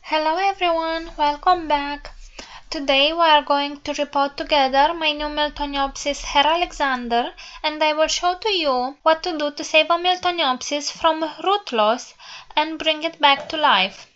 Hello everyone, welcome back. Today we are going to repot together my new Miltoniopsis Herr Alexander, and I will show to you what to do to save a Miltoniopsis from root loss and bring it back to life.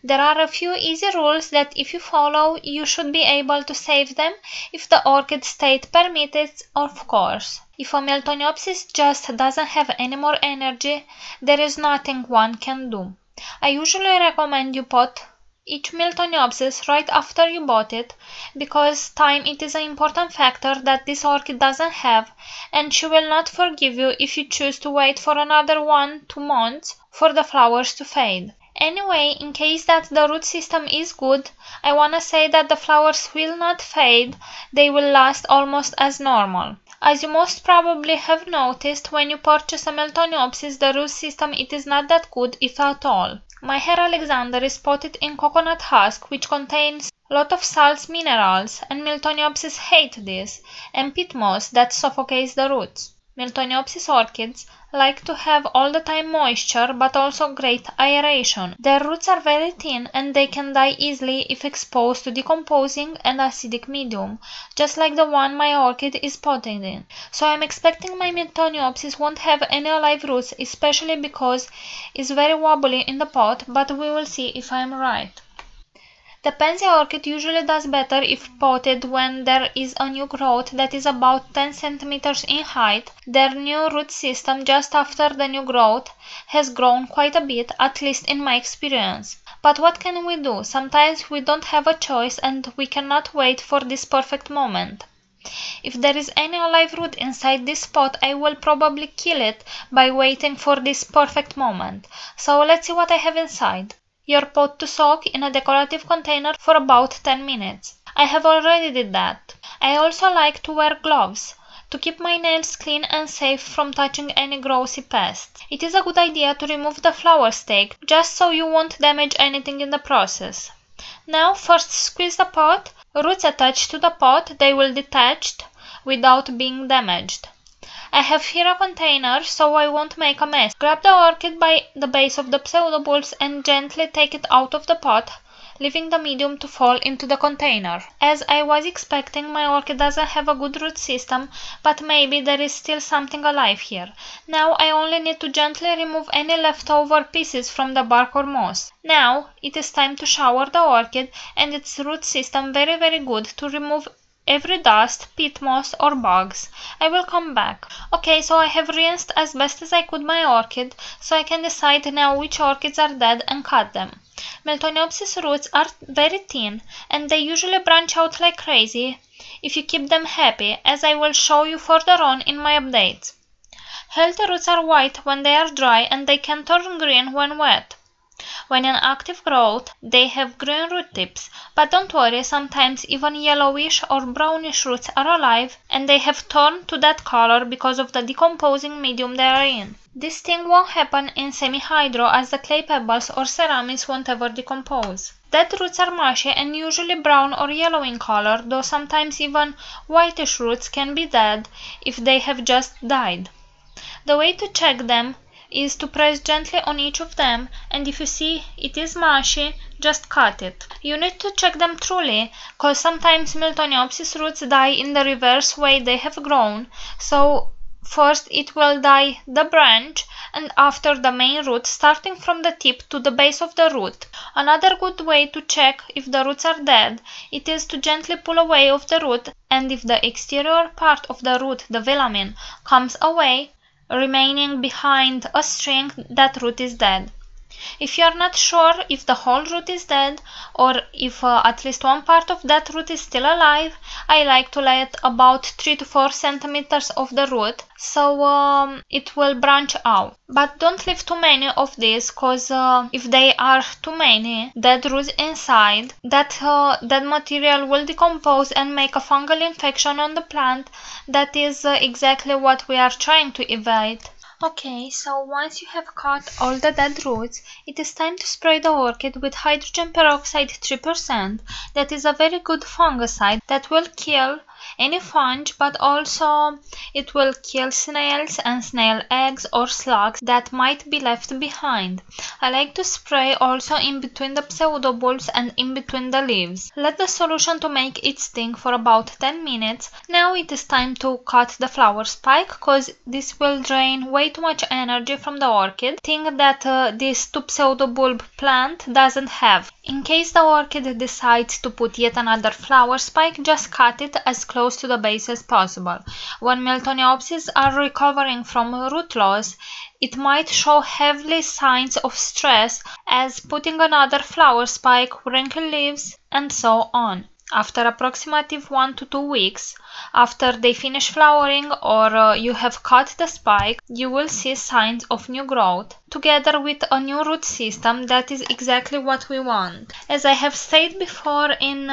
There are a few easy rules that if you follow you should be able to save them if the orchid state permits, of course. If a Miltoniopsis just doesn't have any more energy, there is nothing one can do. I usually recommend you pot each Miltoniopsis right after you bought it, because time it is an important factor that this orchid doesn't have, and she will not forgive you if you choose to wait for another 1-2 months for the flowers to fade. Anyway, in case that the root system is good, I wanna say that the flowers will not fade, they will last almost as normal. As you most probably have noticed, when you purchase a Miltoniopsis, the root system it is not that good, if at all. My Herr Alexander is potted in coconut husk, which contains a lot of salts minerals, and Miltoniopsis hate this, and peat moss that suffocates the roots. Miltoniopsis orchids like to have all the time moisture, but also great aeration. Their roots are very thin and they can die easily if exposed to decomposing and acidic medium, just like the one my orchid is potted in. So I'm expecting my Miltoniopsis won't have any alive roots, especially because it's very wobbly in the pot, but we will see if I'm right. The pansy orchid usually does better if potted when there is a new growth that is about 10 cm in height. Their new root system just after the new growth has grown quite a bit, at least in my experience. But what can we do? Sometimes we don't have a choice and we cannot wait for this perfect moment. If there is any alive root inside this pot, I will probably kill it by waiting for this perfect moment. So let's see what I have inside. Your pot to soak in a decorative container for about 10 minutes. I have already did that. I also like to wear gloves to keep my nails clean and safe from touching any grossy pests. It is a good idea to remove the flower stake, just so you won't damage anything in the process. Now first squeeze the pot. Roots attached to the pot, they will detach without being damaged. I have here a container so I won't make a mess. Grab the orchid by the base of the pseudobulbs and gently take it out of the pot, leaving the medium to fall into the container. As I was expecting, my orchid doesn't have a good root system, but maybe there is still something alive here. Now I only need to gently remove any leftover pieces from the bark or moss. Now it is time to shower the orchid and its root system very good to remove every dust, peat moss or bugs. I will come back. Okay, so I have rinsed as best as I could my orchid, so I can decide now which orchids are dead and cut them. Miltoniopsis roots are very thin and they usually branch out like crazy if you keep them happy, as I will show you further on in my updates. Healthy roots are white when they are dry and they can turn green when wet. When in active growth, they have green root tips, but don't worry, sometimes even yellowish or brownish roots are alive and they have turned to that color because of the decomposing medium they are in. This thing won't happen in semi-hydro, as the clay pebbles or seramis won't ever decompose. Dead roots are mushy and usually brown or yellow in color, though sometimes even whitish roots can be dead if they have just died. The way to check them is to press gently on each of them, and if you see it is mushy, just cut it. You need to check them truly, cause sometimes Miltoniopsis roots die in the reverse way they have grown, so first it will die the branch and after the main root, starting from the tip to the base of the root. Another good way to check if the roots are dead, it is to gently pull away of the root, and if the exterior part of the root, the velamen, comes away, remaining behind a string, that root is dead. If you are not sure if the whole root is dead or if at least one part of that root is still alive, I like to let about 3 to 4 centimeters of the root so it will branch out. But don't leave too many of these, cause if they are too many dead roots inside, that material will decompose and make a fungal infection on the plant. That is exactly what we are trying to avoid. Okay, so once you have cut all the dead roots, it is time to spray the orchid with hydrogen peroxide 3%. That is a very good fungicide that will kill any fungi, but also it will kill snails and snail eggs or slugs that might be left behind. I like to spray also in between the pseudobulbs and in between the leaves. Let the solution to make it stink for about 10 minutes. Now it is time to cut the flower spike, because this will drain way too much energy from the orchid, thing that this 2 pseudobulb plant doesn't have. In case the orchid decides to put yet another flower spike, just cut it as close to the base as possible. When Miltoniopsis are recovering from root loss, it might show heavy signs of stress, as putting another flower spike, wrinkled leaves, and so on. After approximately 1 to 2 weeks, after they finish flowering or you have cut the spike, you will see signs of new growth, together with a new root system. That is exactly what we want. As I have said before in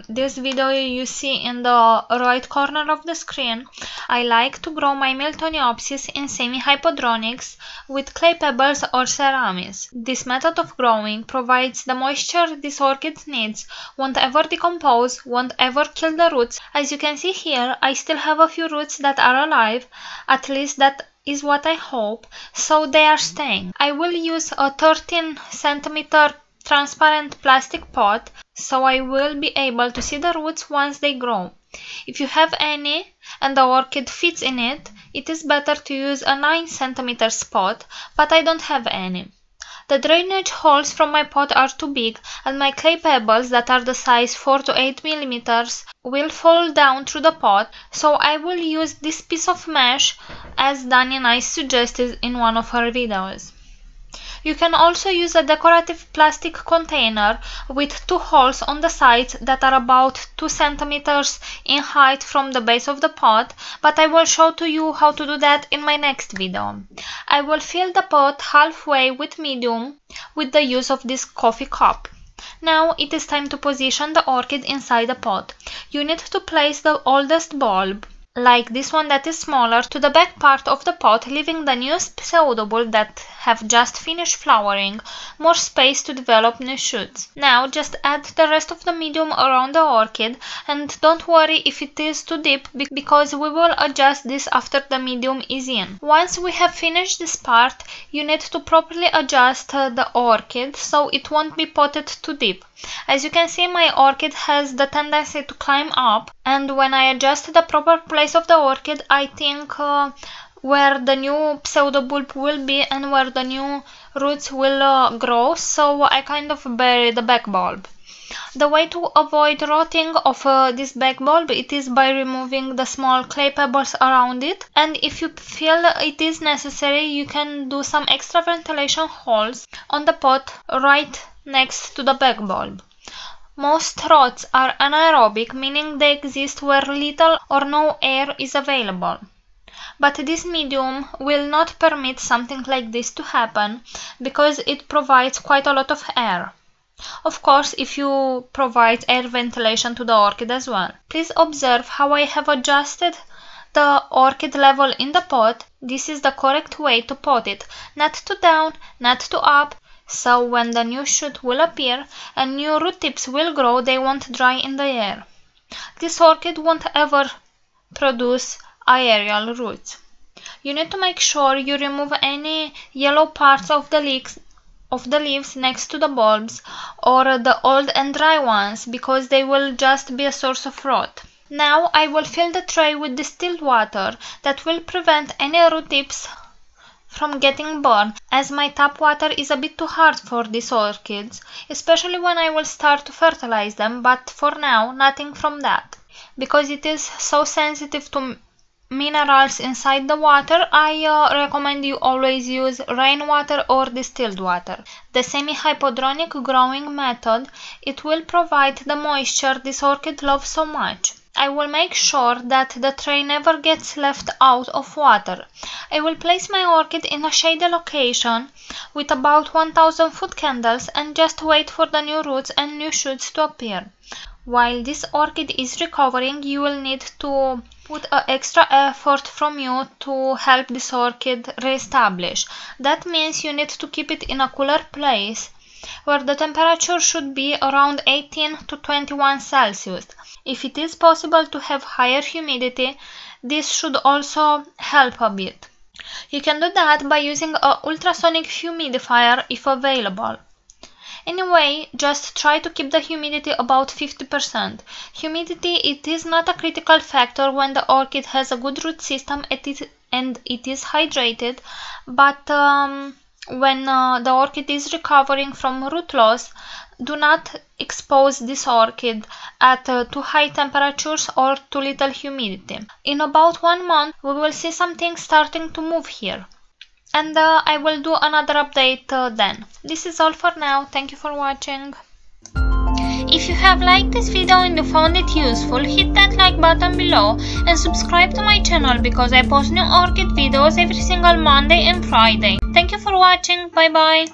this video you see in the right corner of the screen, I like to grow my Miltoniopsis in semi-hypodronics with clay pebbles or seramis. This method of growing provides the moisture this orchid needs, won't ever decompose, won't ever kill the roots. As you can see here, I still have a few roots that are alive, at least that is what I hope, so they are staying. I will use a 13 cm transparent plastic pot, so I will be able to see the roots once they grow. If you have any and the orchid fits in it, it is better to use a 9 cm pot, but I don't have any. The drainage holes from my pot are too big, and my clay pebbles that are the size 4 to 8 mm will fall down through the pot, so I will use this piece of mesh as Dani Nice suggested in one of her videos. You can also use a decorative plastic container with 2 holes on the sides that are about 2 cm in height from the base of the pot, but I will show to you how to do that in my next video. I will fill the pot halfway with medium with the use of this coffee cup. Now it is time to position the orchid inside the pot. You need to place the oldest bulb, like this one that is smaller, to the back part of the pot, leaving the newest pseudobulb that have just finished flowering more space to develop new shoots. Now just add the rest of the medium around the orchid, and don't worry if it is too deep, because we will adjust this after the medium is in. Once we have finished this part, you need to properly adjust the orchid so it won't be potted too deep. As you can see, my orchid has the tendency to climb up, and when I adjust the proper place of the orchid, I think where the new pseudobulb will be and where the new roots will grow, so I kind of bury the back bulb. The way to avoid rotting of this back bulb, it is by removing the small clay pebbles around it, and if you feel it is necessary, you can do some extra ventilation holes on the pot right next to the back bulb. Most rots are anaerobic, meaning they exist where little or no air is available. But this medium will not permit something like this to happen, because it provides quite a lot of air. Of course, if you provide air ventilation to the orchid as well. Please observe how I have adjusted the orchid level in the pot. This is the correct way to pot it, not to down, not to up, so when the new shoot will appear and new root tips will grow, they won't dry in the air. This orchid won't ever produce aerial roots. You need to make sure you remove any yellow parts of the leaves next to the bulbs, or the old and dry ones, because they will just be a source of rot. Now I will fill the tray with distilled water that will prevent any root tips from getting burned, as my tap water is a bit too hard for these orchids, especially when I will start to fertilize them, but for now nothing from that. Because it is so sensitive to minerals inside the water, I recommend you always use rainwater or distilled water. The semi-hypodronic growing method, it will provide the moisture this orchid loves so much. I will make sure that the tray never gets left out of water. I will place my orchid in a shady location with about 1000 foot candles and just wait for the new roots and new shoots to appear. While this orchid is recovering, you will need to put an extra effort from you to help this orchid re-establish. That means you need to keep it in a cooler place where the temperature should be around 18 to 21 Celsius. If it is possible to have higher humidity, this should also help a bit. You can do that by using an ultrasonic humidifier if available. Anyway, just try to keep the humidity about 50%. Humidity, it is not a critical factor when the orchid has a good root system and it is hydrated, but when the orchid is recovering from root loss, do not expose this orchid at too high temperatures or too little humidity. In about 1 month, we will see some things starting to move here. And I will do another update then. This is all for now. Thank you for watching. If you have liked this video and you found it useful, hit that like button below and subscribe to my channel because I post new orchid videos every single Monday and Friday. Thank you for watching. Bye bye.